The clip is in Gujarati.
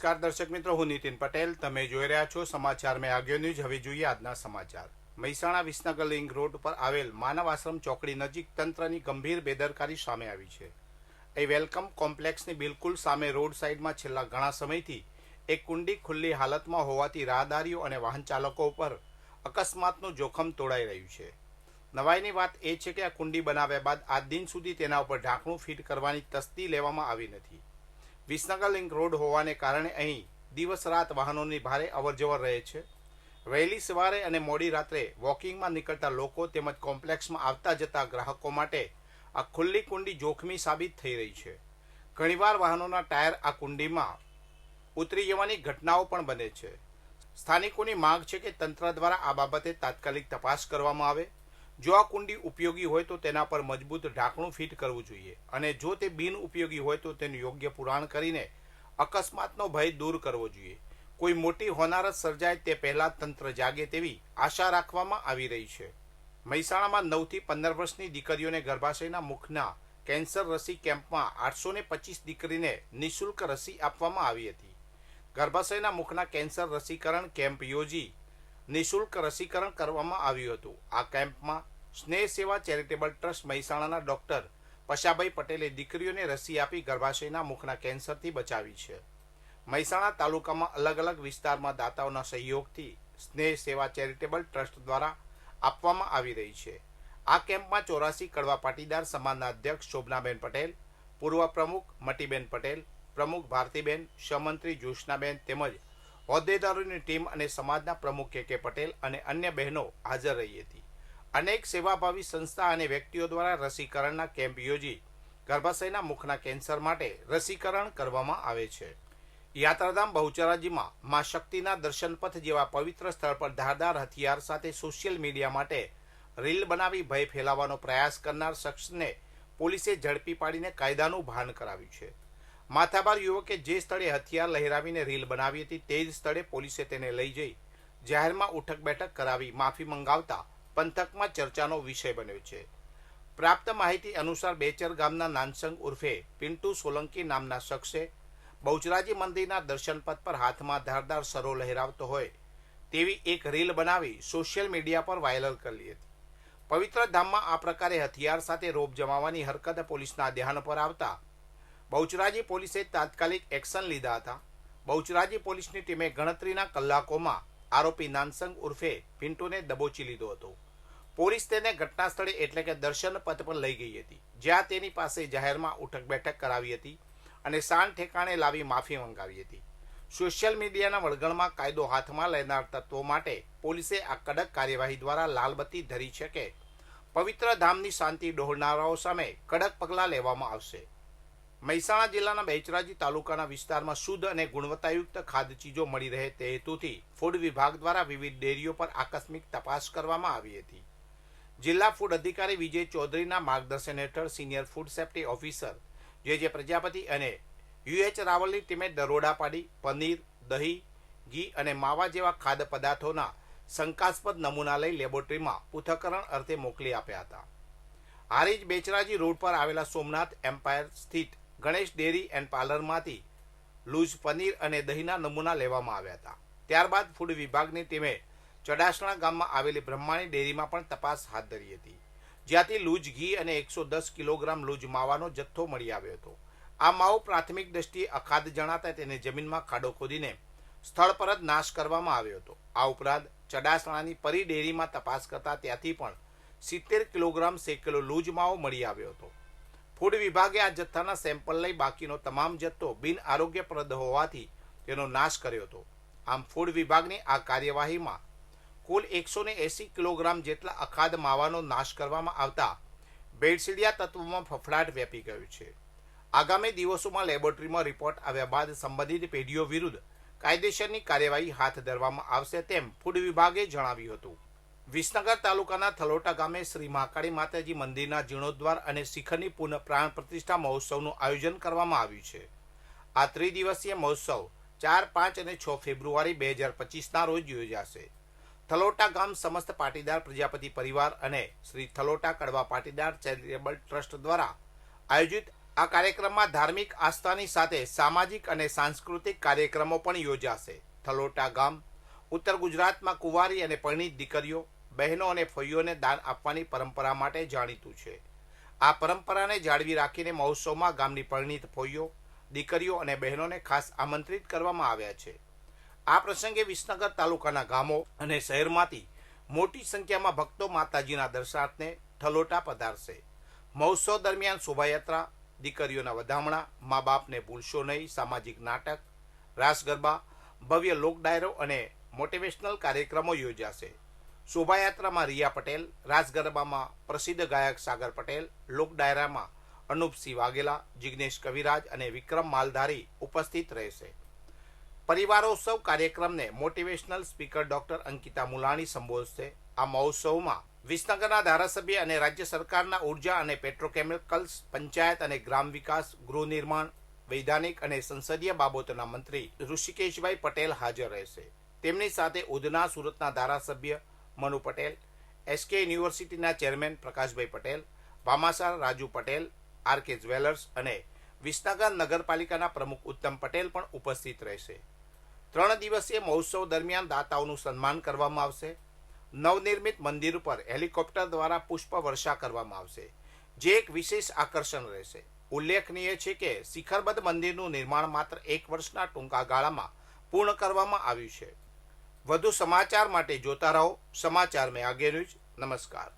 નમસ્કાર દર્શક મિત્રો, હું નીતિન પટેલ. તમે જોઈ રહ્યા છો સમાચાર મેં આગળ ન્યૂઝ. હવે જોઈએ આજના સમાચાર. મહેસાણા વિસનગર લિંક રોડ પર આવેલ માનવ આશ્રમ ચોકડી નજીક તંત્રની ગંભીર બેદરકારી સામે આવી છે. એ વેલકમ કોમ્પ્લેક્સની બિલકુલ સામે રોડ સાઇડમાં છેલ્લા ઘણા સમયથી એક કુંડી ખુલ્લી હાલતમાં હોવાથી રાહદારીઓ અને વાહન ચાલકો ઉપર અકસ્માતનું જોખમ તોડાઈ રહ્યું છે. નવાઈની વાત એ છે કે આ કુંડી બનાવ્યા બાદ આજ દિન સુધી તેના ઉપર ઢાંકણું ફિટ કરવાની તસ્દી લેવામાં આવી નથી. વિસનગર લિંક રોડ હોવાને કારણે અહીં દિવસ રાત વાહનોની ભારે અવરજવર રહે છે. વહેલી સવારે અને મોડી રાત્રે વોકિંગમાં નીકળતા લોકો તેમજ કોમ્પ્લેક્સમાં આવતા જતા ગ્રાહકો માટે આ ખુલ્લી કુંડી જોખમી સાબિત થઈ રહી છે. ઘણીવાર વાહનોના ટાયર આ કુંડીમાં ઉતરી જવાની ઘટનાઓ પણ બને છે. સ્થાનિકોની માંગ છે કે તંત્ર દ્વારા આ બાબતે તાત્કાલિક તપાસ કરવામાં આવે. જો આ કુંડી ઉપયોગી હોય તો તેના પર મજબૂત ઢાંકણું ફિટ કરવું જોઈએ અને જો તે બિન ઉપયોગી હોય તો તેનું યોગ્ય પુરાણ કરીને અકસ્માતનો ભય દૂર કરવો જોઈએ. કોઈ મોટી હોનારત સર્જાય તે પહેલા તંત્ર જાગે તેવી આશા રાખવામાં આવી રહી છે. મહેસાણામાં 9 થી 15 વર્ષની દીકરીઓને ગર્ભાશયના મુખના કેન્સર રસી કેમ્પમાં 825 દીકરીને નિઃશુલ્ક રસી આપવામાં આવી હતી. ગર્ભાશયના મુખના કેન્સર રસીકરણ કેમ્પ યોજી નિઃશુલ્ક રસીકરણ કરવામાં આવ્યું હતું. આ કેમ્પમાં સ્નેહ સેવા ચેરિટેબલ ટ્રસ્ટ મહેસાણાના ડોક્ટર પશાભાઈ પટેલે દીકરીઓને રસી આપી ગર્ભાશયના મુખના કેન્સરથી બચાવી છે. મહેસાણા તાલુકામાં અલગ અલગ વિસ્તારમાં દાતાઓના સહયોગથી સ્નેહ સેવા ચેરિટેબલ ટ્રસ્ટ દ્વારા આપવામાં આવી રહી છે. આ કેમ્પમાં 84 કડવા પાટીદાર સમાજના અધ્યક્ષ શોભનાબેન પટેલ, પૂર્વ પ્રમુખ મટીબેન પટેલ, પ્રમુખ ભારતીબેન, સહમંત્રી જ્યોત્સનાબેન તેમજ હોદ્દેદારોની ટીમ અને સમાજના પ્રમુખ કે પટેલ અને અન્ય બહેનો હાજર રહી હતી. અનેક સેવાભાવી સંસ્થા અને વ્યક્તિઓ દ્વારા રસીકરણના કેમ્પ યોજી ગર્ભાશયના મુખના કેન્સર માટે રસીકરણ કરવામાં આવે છે. યાત્રાધામ બહુચરાજીમાં મા શક્તિના દર્શનપથ જેવા પવિત્ર સ્થળ પર ધારદાર હથિયાર સાથે સોશિયલ મીડિયા માટે રીલ બનાવી ભય ફેલાવવાનો પ્રયાસ કરનાર શખ્સને પોલીસે ઝડપી પાડીને કાયદાનું ભાન કરાવ્યું છે. માથાભાર યુવકે જે સ્થળે હથિયાર લહેરાવીને રીલ બનાવી હતી તે જ સ્થળે પોલીસે તેને લઈ જઈ જાહેરમાં ઉઠક બેઠક કરાવી માફી મંગાવતા પંથકમાં ચર્ચાનો વિષય બન્યો છે. પ્રાપ્ત માહિતી અનુસાર બેચર ગામના નાનસંગ ઉર્ફે પિન્ટુ સોલંકી નામના શખ્સે બહુચરાજી મંદિરના દર્શનપથ પર હાથમાં ધારદાર સરો લહેરાવતો હોય તેવી એક રીલ બનાવી સોશિયલ મીડિયા પર વાયરલ કરી હતી. પવિત્ર ધામમાં આ પ્રકારે હથિયાર સાથે રોપ જમાવવાની હરકત પોલીસના ધ્યાન પર આવતા બહુચરાજી પોલીસે તાત્કાલિક એક્શન લીધા હતા. બહુચરાજી પોલીસની ટીમે ગણતરીના કલાકોમાં આરોપી નાનસંગ ઉર્ફે પિન્ટુને દબોચી લીધો હતો. પોલીસ તેને ઘટના સ્થળે એટલે કે દર્શન પથ પર લઈ ગઈ હતી, જ્યાં તેની પાસે જાહેરમાં ઉઠક બેઠક કરાવી હતી અને શાન ઠેકાણે લાવી માફી મંગાવી હતી. સોશિયલ મીડિયાના વળગણમાં કાયદો હાથમાં લેનાર તત્વો માટે પોલીસે આ કડક કાર્યવાહી દ્વારા લાલબત્તી ધરી છે કે પવિત્ર ધામની શાંતિ ડહોળનારાઓ સામે કડક પગલાં લેવામાં આવશે. મહેસાણા જિલ્લાના બહુચરાજી તાલુકાના વિસ્તારમાં શુદ્ધ અને ગુણવત્તાયુક્ત ખાદ્યચીજો મળી રહે તે હેતુથી ફૂડ વિભાગ દ્વારા વિવિધ ડેરીઓ પર આકસ્મિક તપાસ કરવામાં આવી હતી. જિલ્લા ફૂડ અધિકારી વિજય ચૌધરીના માર્ગદર્શન હેઠળ સિનિયર ફૂડ સેફ્ટી ઓફિસર જે પ્રજાપતિ અને યુએચ રાવલની ટીમે દરોડા પાડી પનીર, દહીં, ઘી અને માવા જેવા ખાદ્ય પદાર્થોના શંકાસ્પદ નમૂના લઈ લેબોરેટરીમાં પૃથ્થકરણ અર્થે મોકલી આપ્યા હતા. હારીજ બેચરાજી રોડ પર આવેલા સોમનાથ એમ્પાયર સ્થિત ગણેશ ડેરી એન્ડ પાર્લરમાંથી લૂઝ પનીર અને દહીંના નમૂના લેવામાં આવ્યા હતા. ત્યારબાદ ફૂડ વિભાગની ટીમે ચડાસણા ગામમાં આવેલી બ્રહ્માણી ડેરીમાં પણ તપાસ હાથ ધરી હતી, જ્યાંથી લૂઝ ઘી અને 110 કિલોગ્રામ લૂઝ માવાનો જથ્થો મળી આવ્યો હતો. આ માવો પ્રાથમિક દ્રષ્ટિએ અખાદ્ય જણાતા તેને જમીનમાં ખાડો ખોદીને સ્થળ પર જ નાશ કરવામાં આવ્યો હતો. આ ઉપરાંત ચડાસણાની પરી ડેરીમાં તપાસ કરતા ત્યાંથી પણ 70 કિલોગ્રામ શેકેલો લૂઝ માવો મળી આવ્યો હતો. ફૂડ વિભાગે આ જથ્થાના સેમ્પલ લઈ બાકીનો તમામ જથ્થો બિન આરોગ્યપ્રદ હોવાથી તેનો નાશ કર્યો હતો. આમ ફૂડ વિભાગની આ કાર્યવાહીમાં કુલ 180 કિલોગ્રામ જેટલા અખાદ્ય માવાનો નાશ કરવામાં આવતા ભેળસેળિયા તત્વોમાં ફફડાટ વ્યાપી ગયો છે. આગામી દિવસોમાં લેબોરેટરીમાં રિપોર્ટ આવ્યા બાદ સંબંધિત પેઢીઓ વિરુદ્ધ કાયદેસરની કાર્યવાહી હાથ ધરવામાં આવશે તેમ ફૂડ વિભાગે જણાવ્યું હતું. વિસનગર તાલુકાના થલોટા ગામે શ્રી મહાકાળી માતાજી મંદિરના જીર્ણોદ્ધાર અને શિખરની પુનઃ પ્રાણ પ્રતિષ્ઠા મહોત્સવનું આયોજન કરવામાં આવ્યું છે. આ ત્રિદિવસીય મહોત્સવ 4, 5 અને 6 ફેબ્રુઆરી 2025ના રોજ યોજાશે. થલોટા ગામ સમસ્ત પાટીદાર પ્રજાપતિ પરિવાર અને શ્રી થલોટા કડવા પાટીદાર ચેરિટેબલ ટ્રસ્ટ દ્વારા આયોજિત આ કાર્યક્રમમાં ધાર્મિક આસ્થાની સાથે સામાજિક અને સાંસ્કૃતિક કાર્યક્રમો પણ યોજાશે. થલોટા ગામ ઉત્તર ગુજરાતમાં કુંવારી અને પરિણીત દીકરીઓ, બહેનો અને ફઈઓને દાન આપવાની પરંપરા માટે જાણીતું છે. આ પરંપરાને જાળવી રાખીને મહોત્સવમાં ગામની પરિણીત ફઈઓ, દીકરીઓ અને બહેનોને ખાસ આમંત્રિત કરવામાં આવ્યા છે. આ પ્રસંગે વિસનગર તાલુકાના ગામો અને શહેરમાંથી મોટી સંખ્યામાં ભક્તો માતાજીના દર્શનાર્થે થલોટા પધારશે. મહોત્સવ દરમિયાન શોભાયાત્રા, દીકરીઓના વધામણા, મા બાપને ભૂલશો નહીં, સામાજિક નાટક, રાસ ગરબા, ભવ્ય લોક ડાયરો અને મોટિવેશનલ કાર્યક્રમો યોજાશે. શોભાયાત્રામાં રિયા પટેલ, રાસ ગરબામાં પ્રસિદ્ધ ગાયક સાગર પટેલ, લોક ડાયરામાં અનુપસિંહ વાઘેલા, જિગ્નેશ કવિરાજ અને વિક્રમ માલધારી ઉપસ્થિત રહેશે. પરિવારોત્સવ કાર્યક્રમને motivational speaker doctor Ankita Mulani સંબોધશે. આ મહોત્સવમાં વિસનગરના ધારાસભ્ય અને રાજ્ય સરકારના ઉર્જા અને પેટ્રોકેમિકલ્સ, પંચાયત અને ગ્રામ વિકાસ, ગૃહ નિર્માણ, વૈધાનિક અને સંસદીય બાબતોના મંત્રી ઋષિકેશભાઈ પટેલ હાજર રહેશે. તેમની સાથે ઉધના સુરતના ધારાસભ્ય મનુ પટેલ, એસકે યુનિવર્સિટીના chairman Prakashbhai Patel, Bhamasar Raju Patel, RK Jewellers અને વિસનગર નગરપાલિકાના પ્રમુખ ઉત્તમ પટેલ પણ ઉપસ્થિત રહેશે. 3 દિવસીય મહોત્સવ દરમિયાન દાતાઓનું સન્માન કરવામાં આવશે. નવનિર્મિત મંદિર પર હેલિકોપ્ટર દ્વારા પુષ્પ વર્ષા કરવામાં આવશે, જે એક વિશેષ આકર્ષણ રહેશે. ઉલ્લેખનીય છે કે શિખરબદ્ધ મંદિરનું નિર્માણ માત્ર 1 વર્ષના ટૂંકા ગાળામાં પૂર્ણ કરવામાં આવ્યું છે. વધુ સમાચાર માટે જોતા રહો સમાચાર મેં આગે ન્યૂઝ. નમસ્કાર.